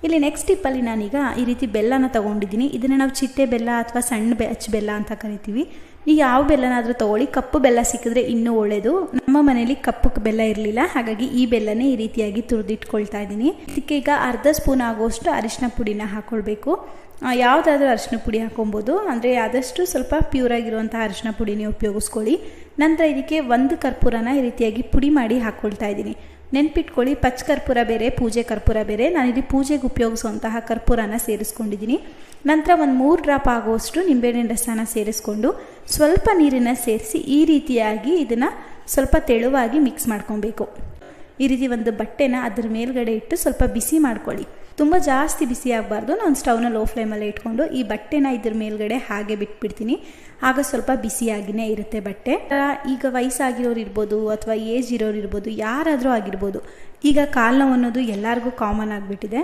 ಇಲ್ಲಿ ನೆಕ್ಸ್ಟ್ ಟಿಪ್ಪಲ್ಲಿ ನಾನೀಗ ಈ ರೀತಿ ಬೆಲ್ಲನ ತೊಗೊಂಡಿದ್ದೀನಿ. ಇದನ್ನು ನಾವು ಚಿಟ್ಟೆ ಬೆಲ್ಲ ಅಥವಾ ಸಣ್ಣ ಅಚ್ಚು ಬೆಲ್ಲ ಅಂತ ಕರಿತೀವಿ. ನೀವು ಯಾವ ಬೆಲ್ಲನಾದರೂ ತೊಗೊಳ್ಳಿ, ಕಪ್ಪು ಬೆಲ್ಲ ಸಿಕ್ಕಿದ್ರೆ ಇನ್ನೂ ಒಳ್ಳೆಯದು. ನಮ್ಮ ಮನೇಲಿ ಕಪ್ಪು ಬೆಲ್ಲ ಇರಲಿಲ್ಲ, ಹಾಗಾಗಿ ಈ ಬೆಲ್ಲನೇ ಈ ರೀತಿಯಾಗಿ ತುರಿದಿಟ್ಕೊಳ್ತಾ ಇದ್ದೀನಿ. ಇದಕ್ಕೆ ಈಗ ಅರ್ಧ ಸ್ಪೂನ್ ಆಗುವಷ್ಟು ಅರಿಶಿನ ಪುಡಿನ ಹಾಕ್ಕೊಳ್ಬೇಕು. ಯಾವುದಾದ್ರೂ ಅರಿಶಿನ ಪುಡಿ ಹಾಕೊಬೋದು, ಅಂದರೆ ಆದಷ್ಟು ಸ್ವಲ್ಪ ಪ್ಯೂರಾಗಿರುವಂಥ ಅರಿಶಿನ ಪುಡಿನೇ ಉಪಯೋಗಿಸ್ಕೊಳ್ಳಿ. ನಂತರ ಇದಕ್ಕೆ ಒಂದು ಕರ್ಪೂರನ ಈ ರೀತಿಯಾಗಿ ಪುಡಿ ಮಾಡಿ ಹಾಕ್ಕೊಳ್ತಾ ಇದ್ದೀನಿ. ನೆನ್ಪಿಟ್ಕೊಳ್ಳಿ, ಪಚ್ಚ ಕರ್ಪೂರ ಬೇರೆ, ಪೂಜೆ ಕರ್ಪೂರ ಬೇರೆ. ನಾನಿಲ್ಲಿ ಪೂಜೆಗೆ ಉಪಯೋಗಿಸುವಂತಹ ಕರ್ಪೂರನ ಸೇರಿಸ್ಕೊಂಡಿದ್ದೀನಿ. ನಂತರ ಒಂದು 3 ಡ್ರಾಪ್ ಆಗುವಷ್ಟು ನಿಂಬೆಹಣ್ಣಿನ ರಸನ ಸೇರಿಸ್ಕೊಂಡು ಸ್ವಲ್ಪ ನೀರನ್ನು ಸೇರಿಸಿ ಈ ರೀತಿಯಾಗಿ ಇದನ್ನು ಸ್ವಲ್ಪ ತೆಳುವಾಗಿ ಮಿಕ್ಸ್ ಮಾಡ್ಕೊಬೇಕು. ಈ ರೀತಿ ಒಂದು ಬಟ್ಟೆನ ಅದ್ರ ಮೇಲ್ಗಡೆ ಇಟ್ಟು ಸ್ವಲ್ಪ ಬಿಸಿ ಮಾಡ್ಕೊಳ್ಳಿ. ತುಂಬ ಜಾಸ್ತಿ ಬಿಸಿ ಆಗಬಾರ್ದು. ನಾನು ಸ್ಟವ್ನ ಲೋ ಫ್ಲೇಮಲ್ಲಿ ಇಟ್ಕೊಂಡು ಈ ಬಟ್ಟೆನ ಇದ್ರ ಮೇಲ್ಗಡೆ ಹಾಗೆ ಬಿಟ್ಬಿಡ್ತೀನಿ. ಆಗ ಸ್ವಲ್ಪ ಬಿಸಿಯಾಗಿಯೇ ಇರುತ್ತೆ ಬಟ್ಟೆ. ಈಗ ವಯಸ್ಸಾಗಿರೋರು ಇರ್ಬೋದು ಅಥವಾ ಏಜ್ ಇರೋರು ಇರ್ಬೋದು, ಯಾರಾದರೂ ಆಗಿರ್ಬೋದು. ಈಗ ಕಾಲು ನೋವು ಅನ್ನೋದು ಎಲ್ಲರಿಗೂ ಕಾಮನ್ ಆಗಿಬಿಟ್ಟಿದೆ.